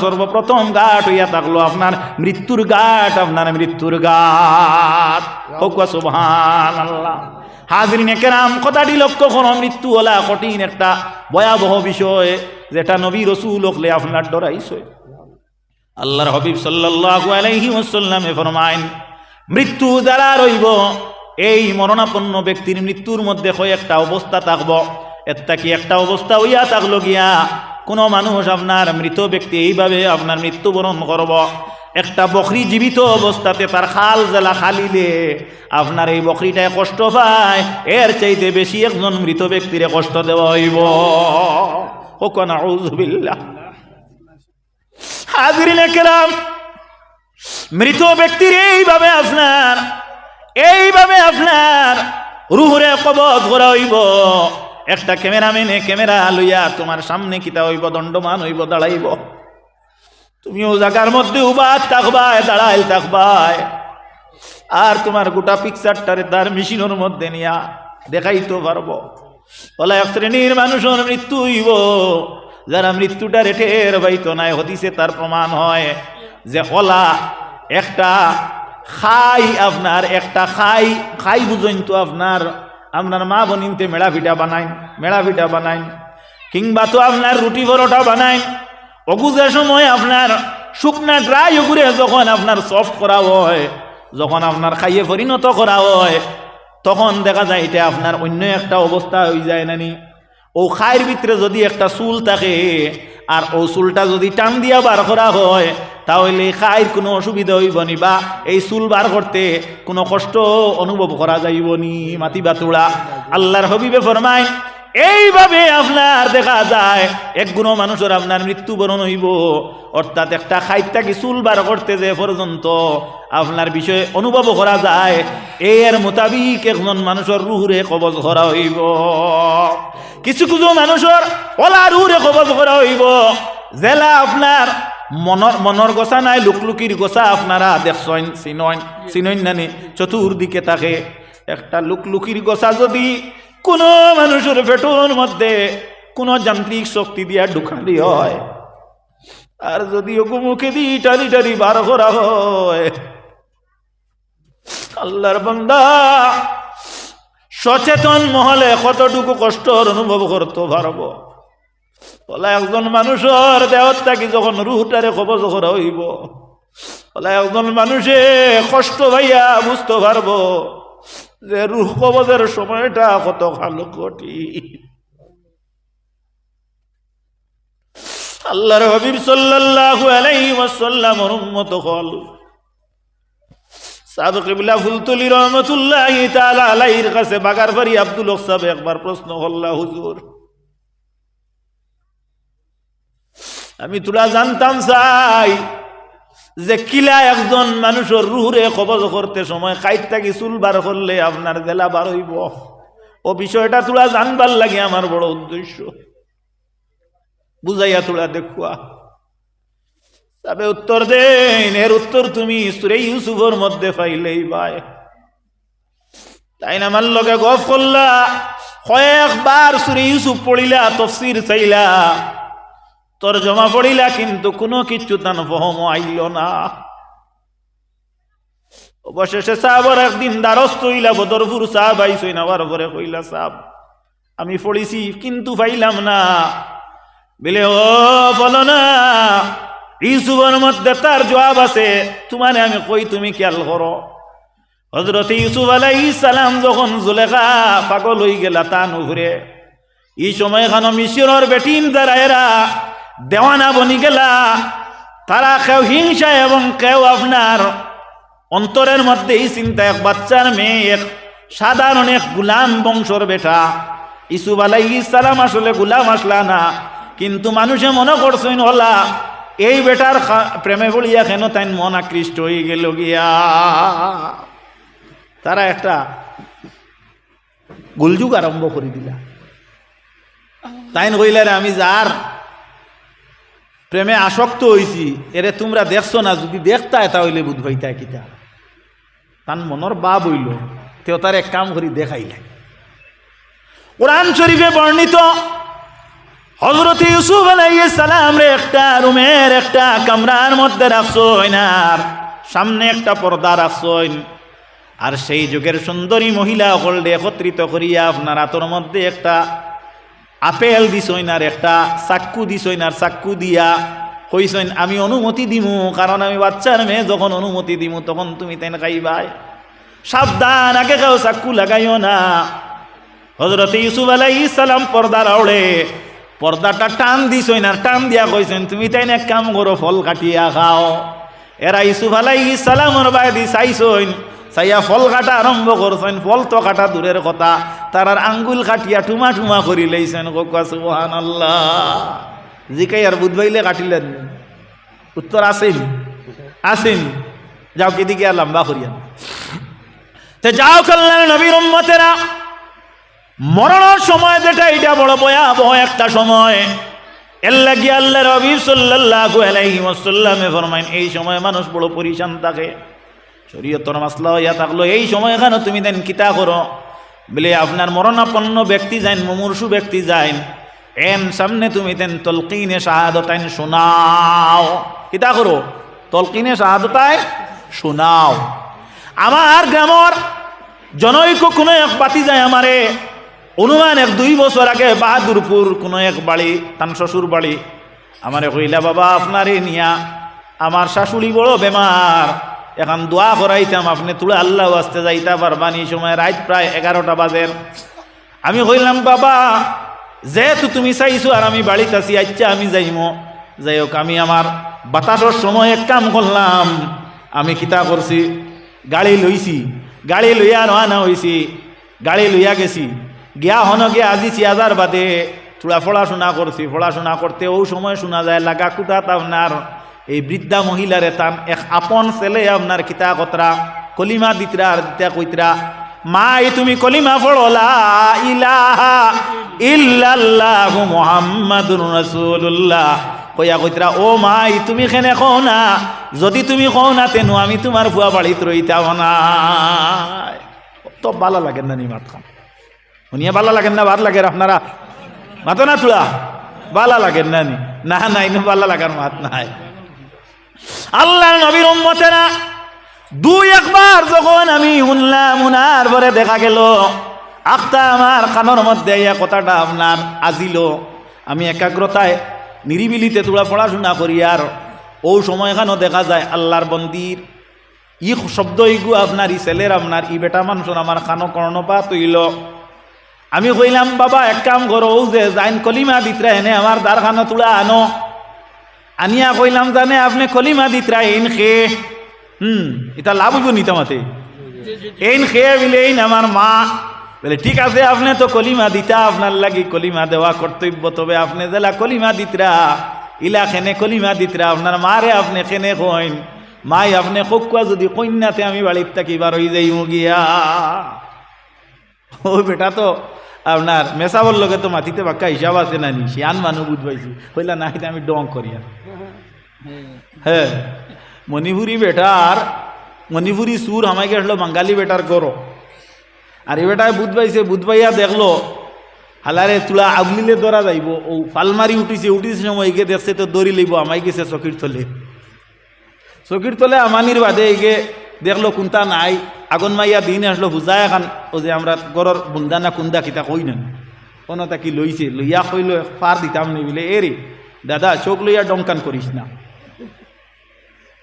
সর্বপ্রথম ঘাট হইয়া থাকলো আপনার মৃত্যুর ঘাট, আপনার মৃত্যুর ঘাট। সুবহানাল্লাহ। হাজরিনে কেরাম, কথাটি লক্ষ্য করো, মৃত্যু হলা কঠিন একটা ভয়াবহ বিষয়, যেটা নবী রসুল হকলে আপনার ডরাইছে। আল্লাহর হাবিব সাল্লাল্লাহু আলাইহি ওয়াসাল্লামে ফরমায়েন, মৃত্যু যারা রইব, এই মরণাপন্ন ব্যক্তির মৃত্যুর মধ্যে কয়েকটা অবস্থা থাকবো। একটা কি একটা অবস্থা হইয়া থাকলো গিয়া, কোনো মানুষ আপনার মৃত ব্যক্তি এইভাবে আপনার মৃত্যুবরণ করব, একটা বকরি জীবিত অবস্থাতে তার খাল জেলা খালিলে আপনার এই বকরিটায় কষ্ট পায়, এর চাইতে বেশি একজন মৃত ব্যক্তিরে কষ্ট দেওয়া হইব। নাউযু বিল্লাহ। হাজরিনে কেরাম, মৃত ব্যক্তির এইভাবে আপনার রুহুরে কবজ করা হইব। একটা ক্যামেরাম্যানে ক্যামেরা লইয়া তোমার সামনে কিতা হইব, দণ্ডমান হইব, দাঁড়াইব। তুমিও জায়গার মধ্যে উবাদ থাকবায়, দাঁড়াইল থাকবায়, আর তোমার গোটা পিকচারটারে তার মেশিনের মধ্যে নিয়া দেখাইতে পারবো। বলা এক শ্রেণীর মানুষের মৃত্যু হইব, যারা মৃত্যুটা রেটের বাইতো নাই। হদিসে তার প্রমাণ হয় যে ওলা একটা খাই বুঝইন তো আপনার মা বনিনতে মেড়া পিঠা বানাইন, কিংবা তো আপনার রুটি পরোটা বানাইন। অগুজের সময় আপনার শুকনা ড্রাই ওগুরে যখন আপনার সফট করা হয়, যখন আপনার খাইয়ে পরিণত করা হয়, তখন দেখা যায় এটা আপনার অন্য একটা অবস্থা হয়ে যায় নানি। ও খাইয়ের ভিতরে যদি একটা চুল থাকে, আর ও চুলটা যদি টান দিয়া বার করা হয়, তাহলে খাইয়ের কোনো অসুবিধা হইব নি, বা এই চুল বার করতে কোনো কষ্ট অনুভব করা যাইব নি, মাতি বাতুড়া। আল্লাহর হাবিবে ফরমায়, এইভাবে আপনার দেখা যায় একগুণ মানুষের আপনার মৃত্যুবরণ হইব। অর্থাৎ একটা খাইটাকে চুল বার করতে যে পর্যন্ত আপনার বিষয়ে অনুভব করা যায়, এর মোতাবিক একজন মানুষের রুহুরে কবজ করা হইব। কিছু কিছু মানুষের ওলা রুহুরে কবজ করা হইব, জেলা আপনার মনর গোসা নাই, লুকলুকির গোসা আপনারা দেখছেন, চিনইন নানি, চতুর্দিকে থাকে একটা লুকলুকির গোসা। যদি কোন মানুষের পেটের মধ্যে কোন যান্ত্রিক শক্তি দিয়া ঢুকালি হয়, আর যদি ওকে মুখে দিয়ে টালি বার করা হয়, আল্লাহর বান্দা সচেতন মহলে কতটুকু কষ্টর অনুভব করতে পারবো। বলা একজন মানুষের দেহত থাকি যখন রুহটারে কবজ করা হইব, বলা একজন মানুষে কষ্ট ভাইয়া বুঝতে পারবো যে রুহ কবজের সময়টা কত ভালো কঠিন। আল্লাহর হাবিব সাল্লাল্লাহু আলাইহি ওয়াসাল্লামের উম্মত হল সাবেক কিবলা ফুলতুলি রহমাতুল্লাহি তাআলা আলাইহির কাছে বাগারবাড়ি আব্দুল হক সাহেব একবার প্রশ্ন করলা, হুজুর আমি তোরা জানতাম চাই যে কিলা একজন মানুষের রুহুরে কবজ করতে সময় খাইত থাকি চুল বার করলে আপনার জেলা বার হইব, ও বিষয়টা তোরা জানবার লাগে আমার বড় উদ্দেশ্য, বুঝাইয়া তোরা দেখুয়া। তবে উত্তর দেন, এর উত্তর তুমি সূরা ইউসুফের মধ্যে পাইলেই ভাই। তাই না আমার লগে গপ করলা, কয়েকবার সূরা ইউসুফ পড়িলা, তাফসীর চাইলা, তরজমা পড়িলা, কিন্তু কোনো কিছু তান ফহম আইল না। অবশেষে সাহাবার একদিন দ্বারস্থ হইলা, বদরপুর সাহাব আইসই নেওয়ার পরে কইলা, সাহাব আমি পড়িছি কিন্তু পাইলাম না। বলে ও বলো না, ইউসুফের মধ্যে তার জবাব আছে, তোমার আমি কই তুমি খেয়াল করো। হযরত ইউসুফ আলাইহিস সালাম যখন জুলেখা পাগল হই গেলা তা নুহরে, এই সময় খানো মিশরের বেটিন যারা এরা দেওয়ানা বনি গেলা, তারা কেউ হিংসা এবং কেউ আপনার অন্তরের মধ্যে এই চিন্তা, এক বাচ্চার মেয়ে, এক সাধারণ এক গুলাম বংশর বেটা। ইউসুফ আলাইহিস সালাম আসলে গুলাম আসলা না, কিন্তু মানুষে মনে করছেন হলা এই বেটার প্রেমে পড়িয়া কেন তাই মন আকৃষ্ট হয়ে গেল গিয়া। তারা একটা গোলযুগ আরম্ভ করে দিলা। তাই কইলে আমি যার প্রেমে আসক্ত হইছি, এরে তোমরা দেখছো না, যদি দেখতায় তাহলে বুধ ভাইতা কিতা। তার মনের বাপ হইল, তেও তার এক কাম করি দেখাইলে। কোরআন শরীফে বর্ণিত হযরত ইউসুফ আলাইহিস সালাম রে একটা রুমের একটা কামরার মধ্যে রাখছইন, আর সামনে একটা পর্দা রাখছইন, আর সেই যুগের সুন্দরী মহিলা হলডে একত্রিত করিয়া আপনার হাতের মধ্যে একটা আপেল দিছইন আর একটা চাক্কু দিছইন, আর চাক্কু দিয়া কইছইন আমি অনুমতি দিমু, কারণ আমি বাচ্চার মেয়ে, যখন অনুমতি দিমু তখন তুমি তাই খাইবাই, সাবধান আগে খাও, চাক্কু লাগাইও না। হযরত ইউসুফ আলাইহিস সালাম পর্দা রাউড়ে পর্দাটা টান দিছইন, আর টান দিয়া কইছেন তুমি তাই এক কাম করো, ফল কাটিয়া খাও। এরা ইউসুফ আলাইহিস সালামের বাইদি চাইছইন, চাইয়া ফল কাটা আরম্ভ করছেন। ফল তো কাটা দূরের কথা, তারার আঙ্গুল কাটিয়া টুমা টুমা করি লাইছেন। সুবহানাল্লাহ। জিকাই আর বুধবাইলে কাটিলেন, উত্তর আসেন আসেন, যাও কেদিকে আর লম্বা করিয়া তে যাও। কল্যাণ নবীর উম্মতেরা, মরণের সময় যেটা, এটা বড় ভয়াবহ একটা সময়। এর লাগি আল্লাহ নবী সাল্লাল্লাহু আলাইহি ওয়াসাল্লামে ফরমাইন এই সময় মানুষ বড় পরিশান থাকে। শরীয়তের মাসলা হইয়া থাকলো এই সময় এখানে তুমি দেন কিতা করো বলে, আপনার মরণাপন্ন ব্যক্তি যাইন, মুমূর্ষু ব্যক্তি যাইন, এন সামনে তুমি দেন তলকিনে শাহাদাতাইন শোনাও। কিতা করো? তলকিনে শাহাদাতাইন শোনাও। আমার গ্রামর জনৈক কোনো এক বাতি যায় আমারে, অনুমান 1-2 বছর আগে বাহাদুরপুর কোনো এক বাড়ি, তান শ্বশুর বাড়ি, আমারে কইলা বাবা আপনারে নিয়া আমার শাশুড়ি বড় বেমার, এখন দোয়া করাইতাম, আপনি তুলে আল্লাহ আসতে যাইতা পারবান। এই সময় রাত প্রায় 11টা বাজের। আমি কইলাম বাবা যেহেতু তুমি চাইছো আর আমি বাড়িতে আছি, আচ্ছা আমি যাইমো। যাই হোক, আমি আমার বাতাসের সময় এক কাম করলাম, আমি কিতা করছি, গাড়ি লইছি, গাড়ি লইয়া রওনা হইছি, গাড়ি লইয়া গেছি, গিয়া হন গিয়া আজি 6000 বাদে থোড়া পড়াশোনা করছি। পড়াশোনা করতে ও সময় শোনা যায় লাগা কুটাত আপনার এই বৃদ্ধা মহিলারে তান এক আপন ছেলে আপনার কিতা কতরা কলিমা দিতরা, আর দিতা কইতরা মা তুমি কলিমা পড়ো লা ইলাহা ইল্লাল্লাহু মুহাম্মাদুর রাসূলুল্লাহ। কইয়া কইতরা ও মাই তুমি খেনে কও না, যদি তুমি কও না তেন আমি তোমার ফুয়া বাড়িতে রইতাম না। তো ভালো লাগেন না নি মাত খান, শুনিয়া ভালো লাগেন না? ভালো লাগে আপনারা মাতো না তুলা, ভালো লাগেন না নি? না না, ইনো ভালো লাগার মাত নাই। আল্লাহ নবীর উম্মতেরা, 2-1 যখন আমি শুনলাম, উনার পরে দেখা গেল আখতা আমার কানের মধ্যে এই কথাটা আপনার আজিল। আমি একাগ্রতায় নিরিবিলিতে তোরা পড়াশোনা করি, আর ও সময় এখানেও দেখা যায় আল্লাহর বন্দির ই শব্দ ইগু আপনার ই ছেলের আপনার ই বেটা মানুষের আমার খানো কর্ণপাত হইল। আমি কইলাম বাবা এক কাম করো, যে যাইন কলিমা দিতরা এনে আমার দ্বার খানো তুলা আনো। আনিয়া কইলাম জানে আপনি কলিমা দিতরা এন খেয়ে এটা লাভ হইব নিতাম মাতে এন খেয়ে বিলেইন আমার মা বলে ঠিক আছে, আপনি তো কলিমা দিতা, আপনার লাগি কলিমা দেওয়া কর্তব্য, তবে আপনি জেলা কলিমা দিতরা ইলা খেনে কলিমা দিতরা আপনার মারে আপনি খেনে কইন, মাই আপনি ককুয়া যদি কন্যাতে আমি বাড়ির থাকি বার হয়ে যাই গিয়া। ও বেটা তো আপনার মেসাবর লগে তো মাটিতে বাক্কা হিসাব আছে না নি, শিয়ান মানুষ বুঝবাইছি কইলা না এটা আমি ডং করিয়া। হ্যাঁ, মণিপুরি বেটার মণিপুরি সুর আমাকে আসলো বাঙালি বেটার গরো, আর এ বেটায় বুধবাইছে, বুধবাইয়া দেখলো হালারে তুলা আগলিলে দরা যাইব, ও ফালমারি উঠিছে, উঠিছে সময় এগে দেখছে তো দড়ি লইব, আমাই গেছে চকির তলে, চকির তলে আমানির বাদে এগে দেখলো কোনটা নাই, আগুন মাইয়া দিন আসলো বুঝায় এখন ও যে আমরা গরর বুন্দা না কুন্দা কিতা কই না কোনো তাকি লইছে, লইয়া কইল ফার দিতাম নি বলে এরে দাদা চোখ লইয়া ডঙ্কান করিস না,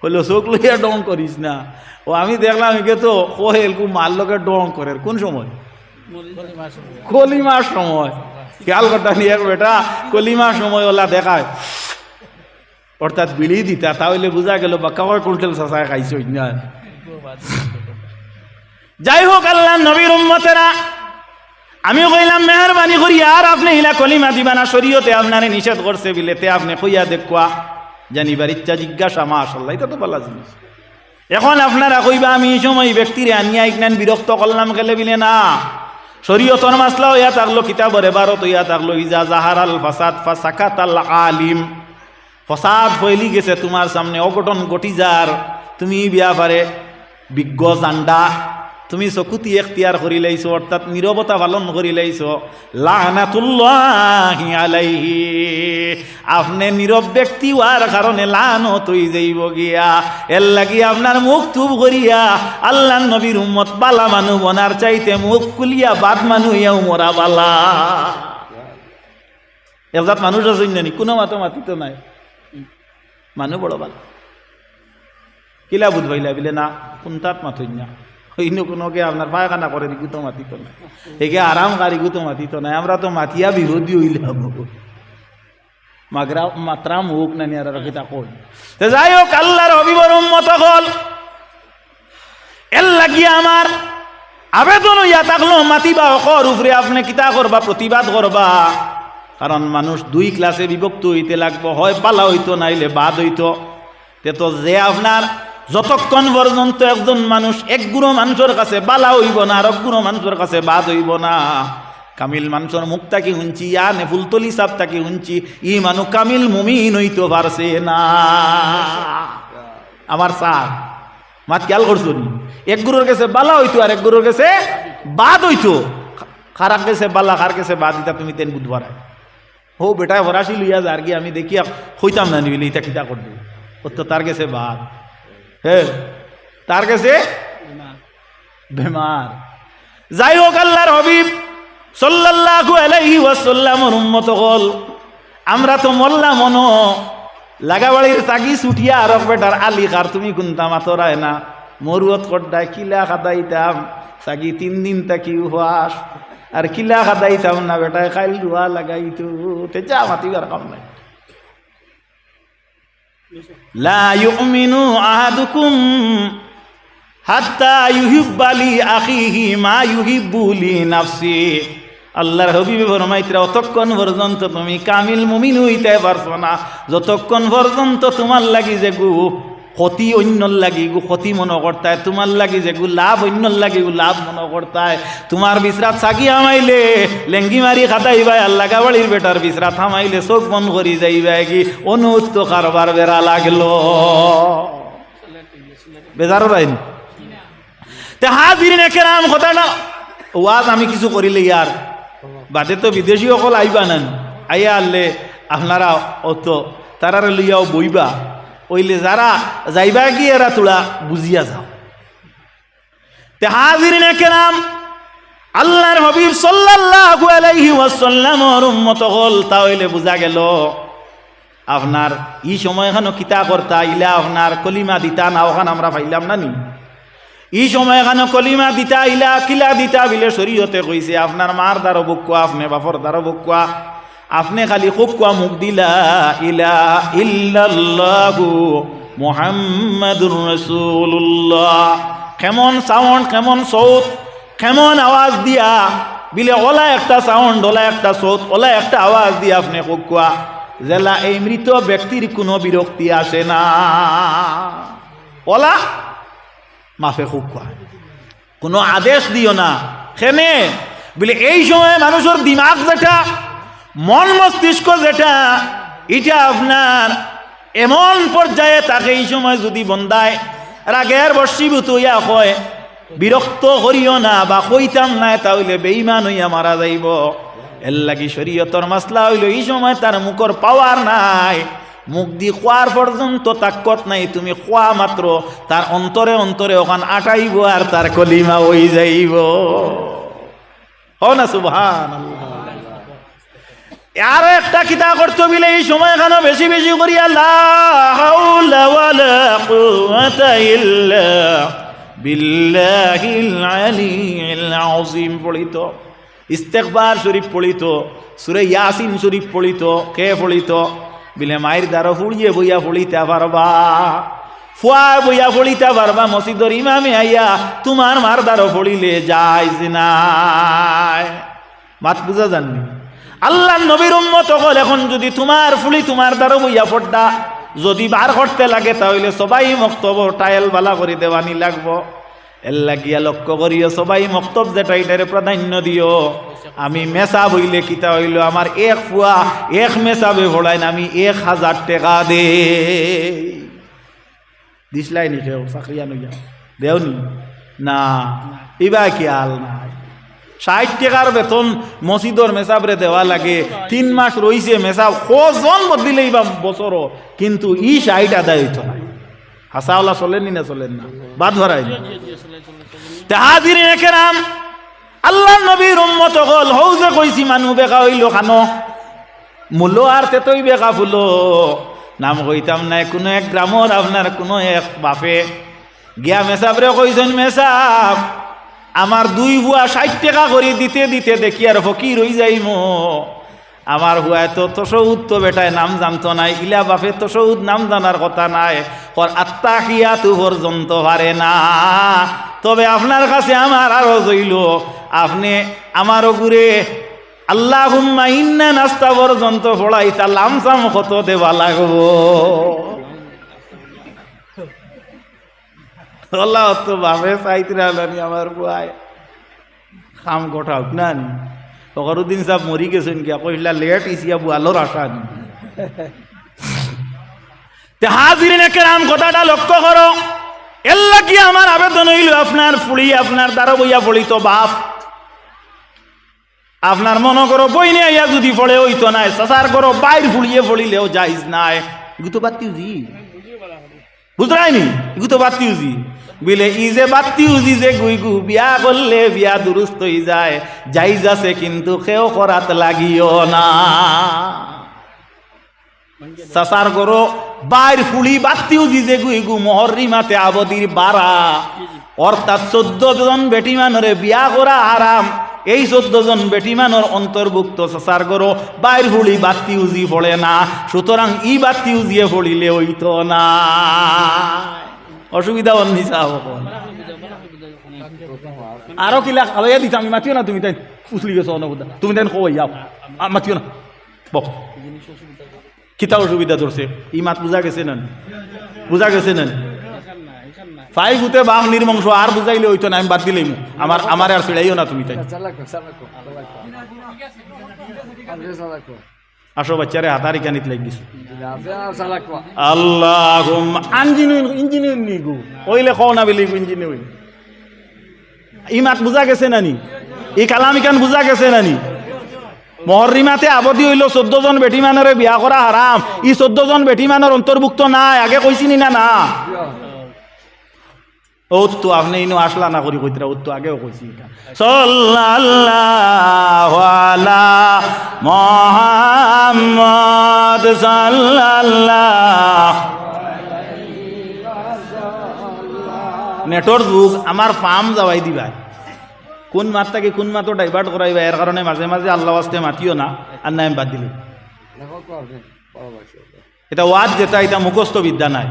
হইলো চোখ লইয়া ডং করিস না। ও আমি দেখলাম একে তো কহেলকু মার লোকের ডং করে কোন সময়, কলিমার সময়। খেয়াল করতা নি এক বেটা কলিমার সময় ওলা দেখায়, অর্থাৎ বিড়ি দিতা, তাহলে বোঝা গেল বা কাবার কুইন্টাল চাষায় খাইছ না। যাই হোক আল্লাহ নবীর উম্মতেরা, আমি কইলাম মেহরবানি করি আর আপনি ইলা কলিমা দিবা না, শরীয়তে আপনারে নিষেধ করছে বিলেতে আপনি কইয়া দেখুয়া জানিবার ইচ্ছা জিজ্ঞাসা, মাশাআল্লাহ এটা তো ভালো জিনিস। এখন আপনারা কইবা আমি এই সময় ব্যক্তিরে আনিয়া ইকনান বিরক্ত করলাম গেলে বিলে না, শরীয়তর মাসলা হইয়া থাকলো, কিতাবের এবারত হইয়া থাকলো ইজা জাহারাল ফাসাদ ফাসাকাতাল আলিম, ফসাদ ফয়লি গেছে তোমার সামনে, অঘটন ঘটি যার, তুমি ব্যাপারে বিজ্ঞ জান্ডা তুমি চকুতি এখতিয়ার করি লাইছো, অর্থাৎ নীরবতা পালন করি লাইছো, লানাতুল্লাহি আলাইহি, আপনি নীরব ব্যক্তি হওয়ার কারণে লানত হয়ে যাইব গিয়া। এর লাগি আপনার মুখ চুপ করিয়া আল্লাহ নবীর উম্মত বালা মানু বনার চাইতে মুখ খুলিয়া বাদ মানু ইয়াও মরা বালা। এজাত মানুষ আছে জানি কোনো মাতি তো নাই, মানুষ বড় বালা। কিলা বুধ ভাইলা বিলে না কোনটাত মাথই না, হইনো কোনোকে আপনার পায়খানা করে দিগু তো মাতিত না, একে আরাম কারিগু তো মাতিত নাই। আমরা তো মাতিয়া বিরোধী হইলাম, মাত্রা মুখ না নিয়ে রাখি তা কই। যাই হোক, আল্লাহর হবিবর উম্মত হল, এর লাগিয়া আমার আবেদন হইয়া থাকলো মাতিবা অকর উপরে আপনি কিতা করবা, প্রতিবাদ করবা। কারণ মানুষ দুই ক্লাসে বিভক্ত হইতে লাগবো, হয় পালা হইতো নাইলে বাদ হইতো। তে তো যে আপনার যতক্ষণ পর্যন্ত একজন মানুষ এক গুণো মানুষের কাছে বালা হইব না, আর এক গুণো মানুষের কাছে বাদ হইব না, কামিল মানুষের মুখ তাকে শুনছি, নে ফুলতলি সাপ তাকে শুনছি, ই মানুষ কামিল মুমিন হইতে পারছে না। আমার স্যার মাত খেয়াল করছো নি, এক গুরুর কাছে বালা হইতো আর এক গুরুর কাছে বাদ হইতো। খারাপ গেছে বালা, খার গেছে বাদ দিতা তুমি তেন বুধবার হো বেটা ফরাসি লইয়া যার গিয়ে আমি দেখিয়া হইতাম না নিবিলে ইটা কিতা করবো, ও তো তার গেছে বাদ, হ্যাঁ তার গেছে বেমার। যাই হোক, আল্লাহর হাবিব সাল্লাল্লাহু আলাইহি ওয়াসাল্লামের উম্মত হল, আমরা তো মোল্লা মনো লাগাবাড়ির চাগি ছুটিয়া আর বেটার আলি কার তুমি কোনটা মাতরায় না মরুয়ত কড্ডায় কিলা খাদাইতাম চাগি 3 দিন তাকি উহাস, আর কিলা খাদাইতাম না বেটায় খাইল রুয়া লাগাইতো, তেজা মাতিবার কাম নাই। লা ইউমিনু আহাদুকুম হাত্তা ইউহিব্বা লি আখিহি মা ইউহিব্বু লি নাফসি। আল্লাহর হাবিব ফরমাইতরা অতক্ষণ পর্যন্ত তুমি কামিল মুমিন হইতে পারছো না যতক্ষণ পর্যন্ত তোমার লাগি যে গু ক্ষতি অন্যর লাগি গু ক্ষতি মনে করতায়, তোমার লাগি যে গু লাভ অন্যর লাগি গু লাভ মনে করতায়। তোমার বিছরাত চাকি আমাইলে লেঙ্গি মারি খাতাইবাই, আল্লাহ গাবাড়ির বেটার বিছরাত থামাইলে চোখ বন করি যাইবাই কি অনুত্ত কারবার বেড়া লাগলো। বেজারও রাইন তে হাজিরিন কেরাম কথাটা ওয়াজ আমি কিছু করিলে ইয়ার বাদে তো বিদেশি সকল আইবা নেন, আইয়া আনলে আপনারা অত তারারে লইয়াও বইবা, ওইলে যারা যাইবা কি এরা তোরা বুঝিয়া যাও। তে হাজিরিন কেরাম, আল্লাহর হাবিব সাল্লাল্লাহু আলাইহি ওয়াসাল্লামের উম্মত হল, তাহলে বুঝা গেল আপনার ই সময় এখানে কিতা করতা ইলা আপনার কলিমা দিতা না, ওখানে আমরা পাইলাম না নি। এই সময় এখানে কলিমা দিতা ইলা কিলা দিতা বিলে শরীয়তে কইছে আপনার মার দ্বারা বকুয়া, আপনি বাপর দ্বারা বকুয়া, আপনি খালি খুকুয়া মুখ দিলা ইলা ইল্লাল্লাহু মুহাম্মাদুর রাসূলুল্লাহ। কেমন সাউন্ড, কেমন সৌত, কেমন আওয়াজ দিয়া বিলে ওলা একটা সাউন্ড, ওলা একটা সৌত, ওলা একটা আওয়াজ দিয়া আপনি খুকুয়া, জেলা এই মৃত ব্যক্তির কোনো বিরক্তি আসে না। ওলা মাফে খুকুয়া, কোনো আদেশ দিও না। কেনে বলে এই সময় মানুষের দিমাগ যেটা, মন মস্তিষ্ক যেটা, এটা আপনার এমন পর্যায়ে তাকে এই সময় যদি বন্দায় রাগের বর্ষীভূত হইয়া হয় বিরক্ত করিও না বা কইতাম না, তাহলে বেঈমান হইয়া মারা যাইব। এর লাগি শরীয়তর মাসলা হইল এই সময় তার মুখর পাওয়ার নাই, মুখ দি খোয়ার পর্যন্ত তাকত নাই, তুমি খোয়া মাত্র তার অন্তরে অন্তরে ওখান আটাইব আর তার কলিমা হই যাইব। ও না সুবহানাল্লাহ। আরো একটা কিতা করতে বিলে এই সময় এখানে বেশি বেশি করিয়া লা হাওলা ওয়ালা কুওয়াতা ইল্লা বিল্লাহিল আলিয়্যিল আযীম পড়িত, ইস্তেগফার শরীফ পড়িত, সূরা ইয়াসিন শরীফ পড়িত। কে পড়িত বিলে মায়ের দ্বারা ফুড়িয়ে বইয়া ফুড়িতে পারবা, ফুয়া বইয়া ফুড়িতে পারবা। মসজিদর ইমামে আইয়া তোমার মার দ্বারা ফুড়িলে যাইজ নাই। মাত বুঝা জাননি আল্লাহ নবীর উম্মত হল, এখন যদি তোমার ফুলি তোমার দ্বারা বইয়া ফোড়া যদি বার করতে লাগে তাহলে সবাই মক্তব টাইল বালা করে দেওয়ানি লাগবো। এর লাগিয়া লক্ষ্য করিও সবাই মক্তব যেটা এটারে প্রাধান্য দিও। আমি মেসা বইলে কিতা হইল আমার এক ফুয়া এক মেসাবে ভোড়াইন আমি 1000 টাকা দে দিসলাই নি কেউ চাকরিয়া নইয়া দেওনি না। ইবা খেয়াল নাই 60 টাকার বেতন মসজিদর মেসাবরে দেওয়া লাগে 3 মাস রইছে মেসাব কজন বদলিলে ইবা বছর কিন্তু 60 আদায় হইতো না হাসাওয়ালা চলেননি না চলেন না বাদ ধরাই তে হাজিরিন কেরাম আল্লাহ নবীর উম্মত হল হৌজে কইছি মানু বেকা হইল খানো মূল্য আর তেতই বেকা ফুলো নাম কইতাম নাই কোনো এক গ্রামর আপনার কোনো এক বাপে গিয়া মেসাবরে কইছেন মেসাব আমার 2 বুয়া 60 টাকা করে দিতে দিতে দেখি আর ফকির হই যাইমো আমার হুয়ায় তো তসৌদ তো বেটায় নাম জানতো নাই ইলা বাপে তসৌদ নাম জানার কথা নাই ওর আত্মাহিয়াতু পর্যন্ত পারে না তবে আপনার কাছে আমার আরো জইল আপনি আমারও ঘুরে আল্লাহুম্মা ইন্না নাস্তা পর্যন্ত পড়াই তা লামসাম কত দেওয়া লাগবো আল্লাহ তো বাপে চাইতে আমার বুয়ায় খাম গোঠাও না নি ফখরুদ্দিন সাহেব মরি গেছেন কি কইলা লেট ইসিয়া বুয়ালোর আশা নি তে হাজিরিন কেরাম কথাটা লক্ষ্য করো এল্লা কি আমার আবেদন হইল আপনার ফুড়ি আপনার দ্বারা বইয়া পড়িত বাপ আপনার মনে করো বই নিয়ে ইয়া যদি পড়ে হইতো নাই সাসার করো বাইর ফুড়িয়ে পড়িলেও যাইজ নাই এগুলো তো বাতিও জি বুঝরাইনি এগুলো তো বাতিও জি বিলে ই যে বাতি উজি যে গুইগু বিয়া করলে বিয়া দুরুস্ত হয়ে যায় যাইজ আছে কিন্তু কেউ করাত লাগিও না সাসার করো বাইর ফুলি বাতি উজি যে গুইগু মহররিমাতে আবদির 12 অর্থাৎ 14 জন বেটি মানরে বিয়া করা হারাম এই 14 জন বেটি মানর অন্তর্ভুক্ত সাসার করো বাইর ফুলি বাতি উজি পড়ে না সুতরাং ই বাতি উজিয়ে পড়িলে হইতো না অসুবিধা অন্যিসা আরো কিলা আলোয়া দিতাম আমি মাতিও না তুমি তাই ফুসলি গেছো অনবুদা তুমি তাই কই যাও মাতিও না বক কিতা অসুবিধা ধরছে ই মাত বুঝা গেছে না বুঝা গেছে না ফাই ফুতে বাঘ নির্বংশ আর বুঝাইলে হইতো না আমি বাদ দিলেই আমার আর ফিরাইও না তুমি তাই আসো বাচ্চারে হাতারি কানিত লাগিস আল্লাহুম্মা ইঞ্জিনিয়ার নিগু ওইলে কও না বলি ইঞ্জিনিয়ার ই মাত বুঝা গেছে নানি এই কালামি কান বুঝা গেছে নানি মহররিমাতে আবদি হইল 14 জন বেটি মানরে বিয়া করা হারাম ই 14 জন বেটি মানর অন্তর্ভুক্ত নাই আগে কইছিনি না না ও তো আপনি ইনো আসলা না করি কইতরা ও তো আগেও কইছি সাল্লাল্লাহু আলা মুহাম্মদ সাল্লাল্লাহু নেটর যুগ আমার ফার্ম যাওয়াই দিবা কোন মাতটাকে কোন মাতো ডাইভার্ট করাইবা এর কারণে মাঝে মাঝে আল্লাহ ওয়াস্তে মাতিও না আর নাম বাদ দিলি এটা ওয়াজ যেটা এটা মুখস্থ বিদ্যা নাই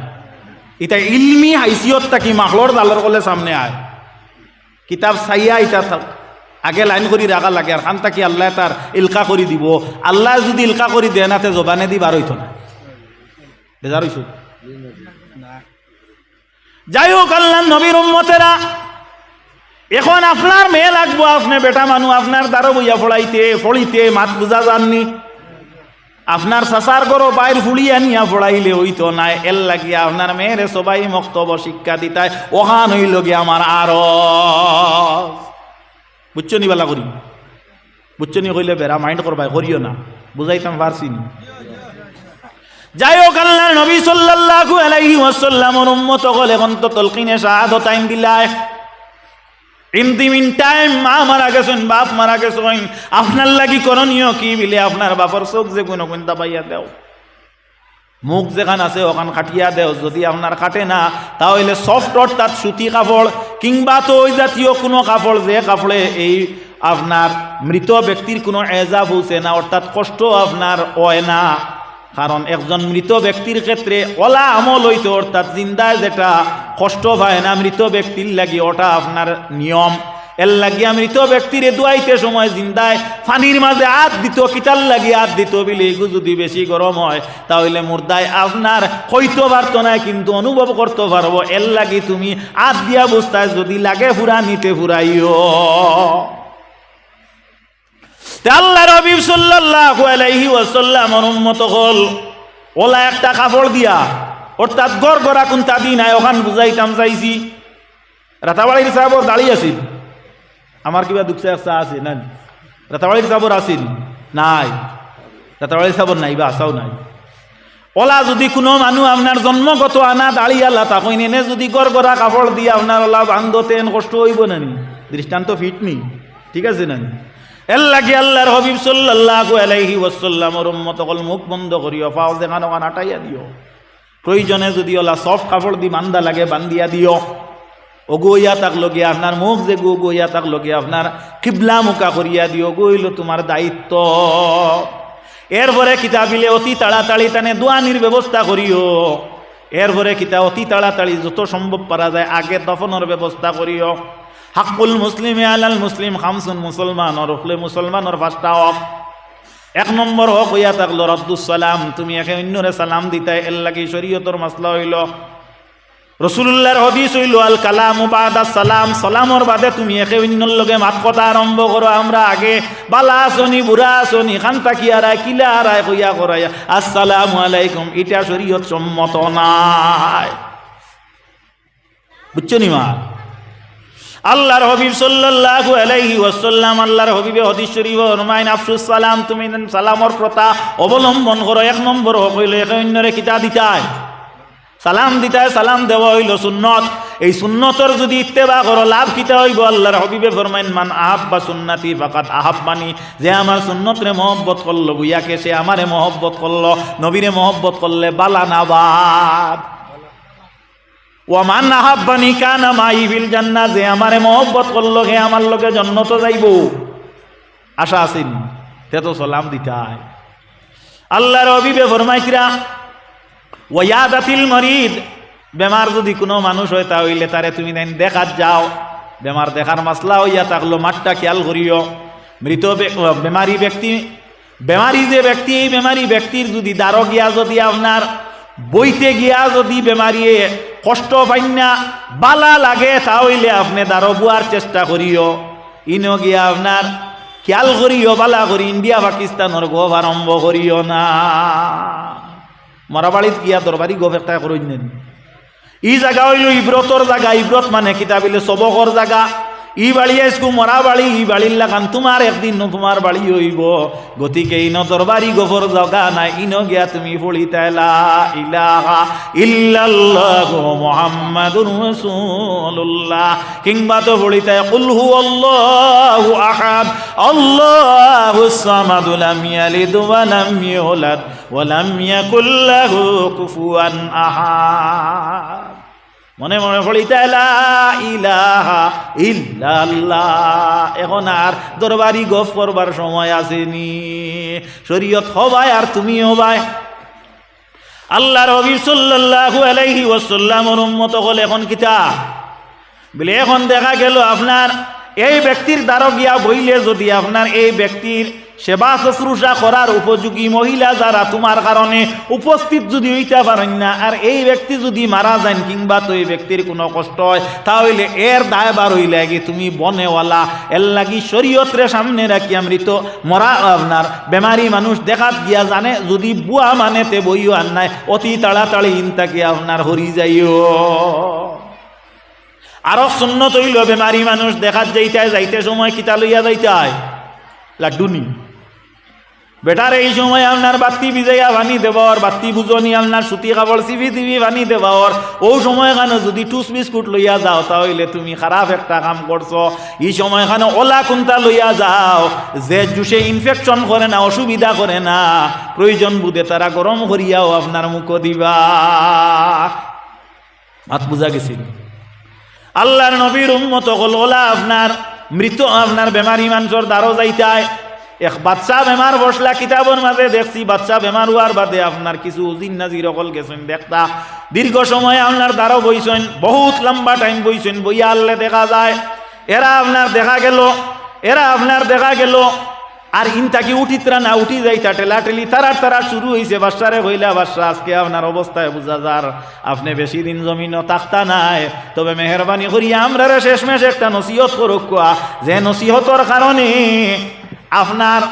এটা ইলমি হাইসিয়ত থাকি মাখলর জালর কলে সামনে আয় কিতাব চাইয়া এটা আগে লাইন করে রাখা লাগে আর খান থাকি আল্লাহ তার ইলকা করে দিব আল্লাহ যদি ইলকা করে দেয় না তে জবানে দি বার হইতো না বেজার হইছ যাই হোক আল্লাহ নবীর উম্মতেরা এখন আপনার মেয়ে লাগবো আপনি বেটা মানু আপনার দ্বারা বইয়া ফড়িতে মাত বুঝা যাননি আপনার সাসার গরো বাইর ফুলিয়া নিয়া ফড়াইলে হইতো না এর লাগিয়া আপনার মেয়েরে সবাই মক্তব্য শিক্ষা দিতায় ওহান হইল গিয়ে আমার আরো বুঝছো নি বেলা করি বুঝছো নি কইলে বেড়া মাইন্ড করবাই করিও না বুঝাইতাম পারছি নি যাই হোক আল্লাহ নবী সাল্লাল্লাহু আলাইহি ওয়াসাল্লামের উম্মত হলে এখন তো তলকিনে শাহাদাত টাইম দিলায় ইন দি মিন টাইম মা মারা গেছেন বাপ মারা গেছেন আপনার লাগি করণীয় কি বিলে আপনার বাপর চোখ যে কোনো কোনটা পাইয়া দেও মুখ যেখান আছে ওখান কাটিয়া দেও যদি আপনার কাটে না তাহলে সফট অর্থাৎ সুতি কাপড় কিংবা তো ওই জাতীয় কোনো কাপড় যে কাপড়ে এই আপনার মৃত ব্যক্তির কোনো এজাব হচ্ছে না অর্থাৎ কষ্ট আপনার হয় না কারণ একজন মৃত ব্যক্তির ক্ষেত্রে ওলা আমল হইতো অর্থাৎ জিন্দায় যেটা কষ্ট পায় না মৃত ব্যক্তির লাগি ওটা আপনার নিয়ম এর লাগিয়া মৃত ব্যক্তিরে দোয়াইতে সময় জিন্দায় পানির মাঝে হাত দিত কিতাল লাগি হাত দিত বিলে এগু যদি বেশি গরম হয় তাহলে মুর্দায় আপনার হইতে পারতো না কিন্তু অনুভব করতে পারবো এর লাগি তুমি হাত দিয়া বস্তায় যদি লাগে ফুরা নিতে ফুরাইও আল্লাহ নবী সাল্লাল্লাহু আলাইহি ওয়াসাল্লামের উম্মত হল ওলা একটা কাপড় দিয়া অর্থাৎ গড়গড়া কোনটা দিন ওখান বুঝাইতাম চাইছি রাতাবাড়ির সাহেব দাঁড়িয়ে আছিল আমার কিবা দুঃখে একটা আছে না রাতাবাড়ির চাবর আসিন নাই রাতাবাড়ির চাবর নাই বা আসাও নাই ওলা যদি কোনো মানুষ আপনার জন্মগত আনা দাড়ি আল্লাহ তাকইন এনে যদি গড়গড়া কাপড় দিয়ে আপনার ওলা বান্ধতেন কষ্ট হইব না নি দৃষ্টান্ত ফিট নি ঠিক আছে না এর লাগে আল্লাহর হাবিব সাল্লাল্লাহু আলাইহি ওয়াসাল্লামের উম্মত সকল মুখ বন্ধ করিও পাও যেখানে ওখানে আটাইয়া দিও প্রয়োজনে যদি ওলা সফট কাপড় দি বান্ধা লাগে বান্ধিয়া দিও ওগইয়া তাক লগে আপনার মুখ যে গইয়া তাক লগে আপনার কিবলা মুখা করিয়া দিও গইল তোমার দায়িত্ব এরপরে কিতাবিলে অতি তাড়াতাড়ি তানে দোয়ানির ব্যবস্থা করিও এরপরে কিতা অতি তাড়াতাড়ি যত সম্ভব পারা যায় আগে দফনের ব্যবস্থা করিও হাক্কুল মুসলিমে আলাল মুসলিম খামসুন মুসলমানর হলে মুসলমানর পাঁচটা হক এক নম্বর হক হইয়া থাকলো রদ্দুস সালাম তুমি একে অন্যরে সালাম দিতাই এর লাগি শরীয়তর মাসলা হইল রসুল্লাহর হাদিস হইল আল কালামু বাদা সালাম সালামর বাদে তুমি একে অন্যর লগে মাত কথা আরম্ভ করো আমরা আগে বালা আসনি বুড়া আসনি খান্তা কি আরায় কিলা আরায় কইয়া করাইয়া আসসালামু আলাইকুম এটা শরীয়ত সম্মত নাই বুঝছো নি মা আল্লাহর হাবিব সাল্লাল্লাহু আলাইহি ওয়াসাল্লাম আল্লাহর হাবিবে হাদিস শরীফ ফরমাইন আফসুস সালাম তুমি সালামর প্রথা অবলম্বন করো এক নম্বর হইল একে অন্যরে কিতা দিতাই সালাম দিতাই সালাম দেওয়া হইল সুন্নত এই সুন্নতর যদি ইত্তেবা করো লাভ কিতা হইব আল্লাহর হাবিবে ফরমাইন মান আহাব্বা সুন্নতি ফাকাত আহাব্বানি যে আমার সুন্নতরে মহব্বত করলো বুইয়াকে সে আমারে মহব্বত করলো নবীরে মহব্বত করলে বালা না বাদ ওয়ামান আহাব্বানি কানা মাই ফিল জান্নাহ যে আমারে মহব্বত করলো হে আমার লগে জান্নাত যাইব আশা আছেন তে তো সালাম দিতাই আল্লাহর হাবিবে ফরমাইতরা ওয়ায়াদাতিল মরিদ বেমার যদি কোনো মানুষ হয় তাহলে তারে তুমি দেখাত যাও বেমার দেখার মাসলা হইয়া থাকলো মাঠটা খেয়াল করিও মৃত বেমারি যে ব্যক্তি এই বেমারি ব্যক্তির যদি দ্বারো গিয়া যদি আপনার বইতে গিয়া যদি বেমারিয়ে কষ্ট পাইনা বালা লাগে তাহলে আপনি দ্বারো বুয়ার চেষ্টা করিও ইনো গিয়া আপনার খেয়াল করিও বালা করি ইন্ডিয়া পাকিস্তানের গোভ আরম্ভ করিও না মরাবাড়িত গিয়া দরবারি গোভ একটা করিন ই জায়গা হইল ইব্রতর জায়গা ইব্রত মানে কিতাবিলে সবকর জায়গা ই বাড়ি আইসকু মরা বাড়ি ই বাড়ির লাগান তোমার একদিন তোমার বাড়ি হইব গতিকে ইন দরবারি গোফর জায়গা নাই ইন গিয়া তুমি পড়িতাই লা ইলাহা ইল্লাল্লাহু মুহাম্মাদুর রাসূলুল্লাহ কিংবা তো পড়িতাই কুল হুয়াল্লাহু আহাদ আল্লাহুস সামাদ লাম ইয়ালিদ ওয়া লাম ইউলাদ ওয়া লাম ইয়াকুল লাহু কুফুয়ান আহাদ মনে মনে পড়িতাই লা ইলাহা ইল্লাল্লাহ এখন আর দরবারি গফ করবার সময় আসেনি শরীয়ত হবাই আর তুমি হবাই আল্লাহর হাবিব সাল্লাল্লাহু আলাইহি ওয়াসাল্লামের উম্মত হল এখন কিতা বলে এখন দেখা গেল আপনার এই ব্যক্তির দ্বারা গিয়া বইলে যদি আপনার এই ব্যক্তির সেবা শুশ্রূষা করার উপযোগী মহিলা যারা তোমার কারণে উপস্থিত যদি হইতে পারেন না আর এই ব্যক্তি যদি মারা যান কিংবা তো এই ব্যক্তির কোনো কষ্ট হয় তাহলে এর দায়বার হইলে কি তুমি বনেওয়ালা এর লাগি শরীয়তরে সামনে রাখি মৃত মরা আপনার বেমারি মানুষ দেখাত গিয়া জানে যদি বুয়া মানে তে বইও আর নাই অতি তাড়াতাড়ি ইনতাকে আপনার হরি যাইও আরো সুন্নত হইল বেমারি মানুষ দেখাত যাইতে সময় কিতা লইয়া যাইতাই লাড্ডুনি বেটার এই সময় আপনার বাতি ভিজাইয়া বানি দেবর বাতি বুঝনি আপনার সুতি কাপড় চিবি চিবি বানি দেবর ও সময় খানে যদি টুস বিস্কুট লইয়া যাও তাহলে তুমি খারাপ একটা কাম করছো এই সময় খানে ওলা কুন্তা লইয়া যাও যে জুসে ইনফেকশন করে না অসুবিধা করে না প্রয়োজন বুঝে তারা গরম করিয়াও আপনার মুখ দিবা হাত বুঝা গেছিল আল্লাহর নবীর উম্মত হল ওলা আপনার মৃত আপনার বেমারি মানুষের দ্বারো যাইতায় এক বাচ্চা বেমার বসলা কিতাবের মাঝে দেখছি বাচ্চা বেমার হওয়ার বাদে আপনার কিছু জিন্নাজির অকল গেছেন দেখতা দীর্ঘ সময় আপনার দ্বারো বইছেন বহুত লম্বা টাইম বইছেন বইয়া আনলে দেখা যায় এরা আপনার দেখা গেল আর ইনতাকি উঠিতরা না উঠি যাইতা টেলাটেলি তারা শুরু হয়েছে বাচ্চারে হইলা বাচ্চা আজকে আপনার অবস্থায় বুঝা যার আপনি বেশি দিন জমিনও তাকতা নাই তবে মেহরবানি করিয়া আমরা শেষমেশ একটা নসিহত করুক যে নসিহতর কারণে আপনার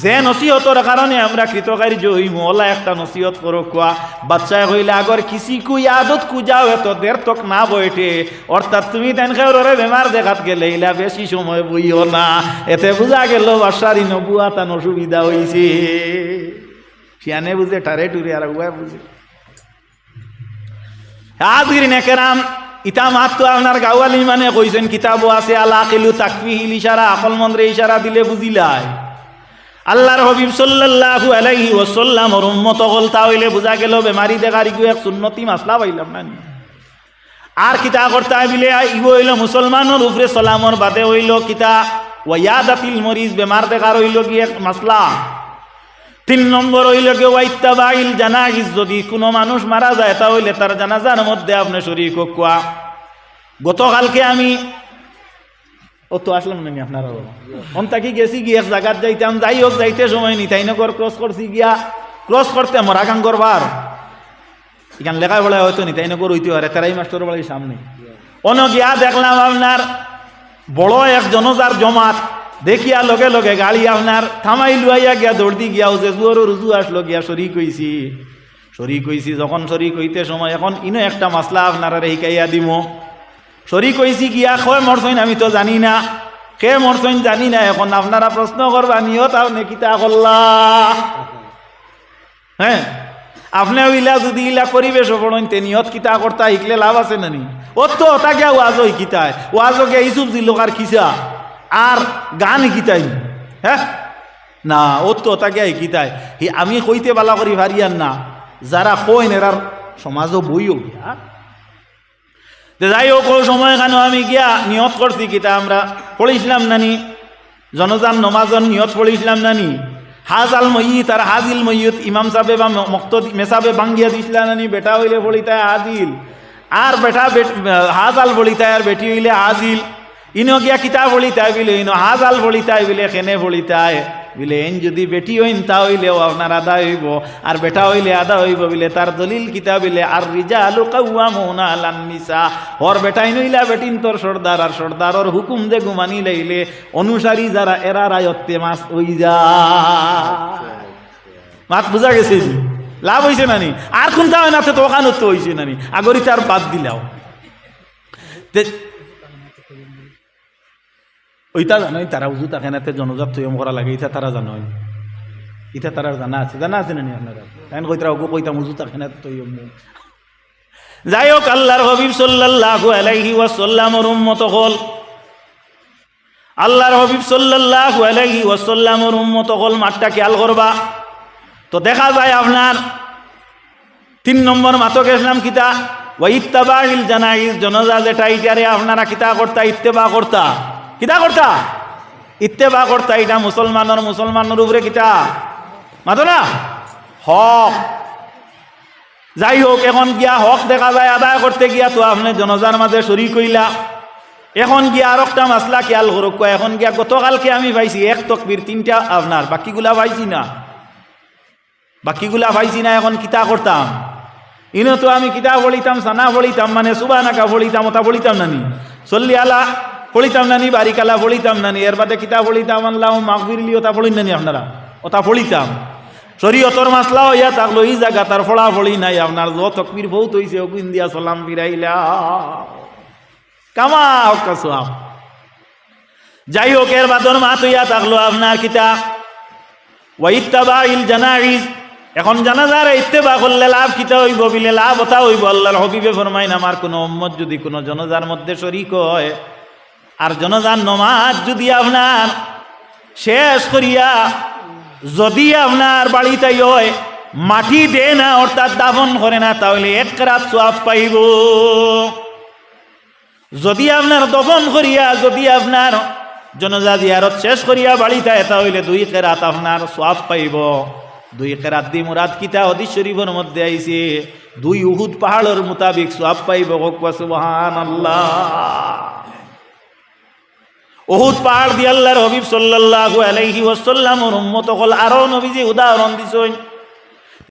যে নসিহতর কারণে আমরা কৃতকার্য হইমু ওলা একটা নসিহত করো কোয়া বাচ্চায় হইলে আগর কিসি কুই আদত কুজাও এত দের তক না বইটে অর্থাৎ তুমি তেনখেরে বেমার দেখাত গেলে ইলা বেশি সময় বইও না এতে বুঝা গেল বাসারি নবুয়া তান অসুবিধা হইছে সিয়ানে বুঝে টারে টুরে আর উয়া বুঝে আজগির নেকেরাম ইতা মাত্র আপনার গাওয়ালি মানে কইছেন কিতাবও আছে আলা আকিলু তাকফিহিল ইশারা আকল মন্ত্রে ইশারা দিলে বুঝিলাই আল্লাহর হাবিব সাল্লাল্লাহু আলাইহি ওয়াসাল্লাম ওর উম্মত হল তাহলে বুঝা গেল বেমারি দেখারি গো এক সুন্নতি মাসলা পাইলাম না আর কিতা করতে বিলে ইগো হইল মুসলমানের উপরে সালামর বাদে হইল কিতা ওয়ায়াদাতিল মরিজ বেমার দেখার হইল কি এক মাসলা 3 নম্বর হইল কি ওয়াইত্তাবাইল জানাইজ যদি কোনো মানুষ মারা যায় তাহলে তার জানাজার মধ্যে আপনি শরীক কোয়া গতকালকে আমি ও তো আসলাম না আপনারা অন্তাকি গেছি গিয়ে এক জায়গায় যাইতাম যাই হোক যাইতে সময় নি তাইনগর ক্রস করছি গিয়া ক্রস করতে মরাগাং করবার এখানে লেখা বলা হয়তো নি তাইনগর হইতে পারে তারাই মাস্টার বাড়ির সামনে অন গিয়া দেখলাম আপনার বড় এক জনজার জমাত দেখিয়া লগে লগে গাড়ি আপনার থামাই লুয়াইয়া গিয়া দৌড় দি গিয়া যে জুয়ারও রুজু আসলো গিয়া শরিক হইছি যখন শরিক হইতে সময় এখন ইনো একটা মাসলা আপনারা শিকাইয়া দিব শরিক হইছি গিয়া খয় মরছইন আমি তো জানি না কে মরছইন জানি না এখন আপনারা প্রশ্ন করবা নিও তাও নেকিতা করলা হ্যাঁ আপনি ইলা যদি ইলা পরিবেশ পড়েন তে নিয়ত কিতা করতা শিখলে লাভ আছে নানি ও তো ওটা গিয়া ওয়াজ কিতায় ওয়াজ গিয়া ইসুফ জিল্লোকার খিসা আর গান কিতাই হ্যাঁ না ও তো ওটা গিয়া কিতায় আমি কইতে বালা করি ভারিয়ান না যারা কইন এরার সমাজও বইও গিয়া যাই হোক ওই সময় কেন আমি গিয়া নিয়ত করছি কিতা আমরা পড়িছিলাম নানি জনজান নমাজন নিয়ত পড়িছিলাম নানি হাজাল ময়িত আর হাজিল ময়িত ইমাম সাহেব বা মক্তদি মেসাবে বাঙ্গিয়া দিছিলা নানি বেটা হইলে বলিতায় হাজিল আর বেটা হাজাল বলিতায় আর বেটি হইলে হাজিল ইনো গিয়া কিতা বলিতায় বিলে ইনো হাজাল বলিতায় বিলে খেনে বলিতায় বিলে এন যদি বেটি হইন তা হইলেও আপনার আদা হইব আর বেটা হইলে আদা হইব বিলে তার দলিল কিতা বিলে আর রিজালু কাওয়ামুনা আলান নিসা ওর বেটাই নইলা বেটিন তোর সর্দার আর সর্দারর হুকুম দে গুমানি লইলে অনুসারী যারা এরা রায়ত্তে মাস হই যা মাত বুঝা গেছে লাভ হইছে নানি আর কোনটা হয় না তো ওখানত তো হইছে নানি আগরি তার বাদ দিলাও ওইটা জানোই তারা উজু থাকে না জনজাত তৈম করা লাগে এটা তারা জানোই এটা তারা জানা আছে না আপনারা তাই কইতারা ওগো কইতাম উজু থাকে না তৈম যাই হোক আল্লাহর হাবিব সাল্লাল্লাহু আলাইহি ওয়াসাল্লামের উম্মত হল আল্লাহর হাবিব সাল্লাল্লাহু আলাইহি ওয়াসাল্লামের উম্মত হল মাঠটা খেয়াল করবা তো দেখা যায় আপনার 3 নম্বর মাতো গেছিলাম কিতা ওয়াইত্তাবাইল জানাইজ জনাজা যেটা ইটারে আপনারা কিতা করতা ইত্তেবা করতা কিতা করতা ইত্তেবা করতা এটা মুসলমানের উপরে কিতা মাতো না হক যাই হোক এখন গিয়া হক দেখা যায় আদায় করতে গিয়া তো আপনি জনজার মাঝে শরীক হইলা এখন গিয়া আর একটা মাসলা খেয়াল করুক এখন গিয়া গতকালকে আমি পাইছি এক তকবীর 3টা আপনার বাকিগুলা পাইছি না এখন কিতা করতাম ইনো তো আমি কিতা বলিতাম সানা বলিতাম মানে সুবহানাকা বলিতাম ওটা বলিতাম নানি সল্লি আলা পড়িতাম নানি বারিকালা পড়িতাম নানি এর বাদে কিতা পড়িতাম আল্লাহ মাগফিরলি ওটা পড়িন নানি আপনারা ওটা পড়িতাম শরীয়তর মাসলা হইয়া থাকলো এই জায়গা তার ফলা ফলি নাই আপনার যত তকবীর বহুত হইছে ওগুন দিয়া সালাম ফিরাইলা কামা হক সওয়াব যাই হোক এর বাদর মাত হইয়া থাকলো আপনার কিতা ওয়াইত্তাবাইল জানাইজ এখন জানাজার ইত্তেবা করলে লাভ কিতা হইব বিলে লাভ ওটা হইব আল্লাহর হাবিবে ফরমাইন আমার কোন উম্মত যদি কোন জনাজার মধ্যে শরীক হয় আর জনজান নমাজ যদি আপনার শেষ করিয়া যদি আপনার বাড়িতে হয় মাটি দে না অর্থাৎ দাফন করে না তাহলে 1 রাত সওয়াব পাইব যদি আপনার দফন করিয়া যদি আপনার জনাজা জিয়ারত শেষ করিয়া বাড়িতে তাহলে 2 রাত আপনার সওয়াব পাইব 2 রাত দি মুরাদ কিতা হাদিস শরীফের মধ্যে আইছে 2 উহুদ পাহাড়ের মোতাবেক সওয়াব পাইব সুবহানাল্লাহ উহুদ পাহাড় দিয়ে আল্লাহর হাবিব সাল্লাল্লাহু আলাইহি ওয়াসাল্লামের উম্মত হল আরো নবীজি উদাহরণ দিছেন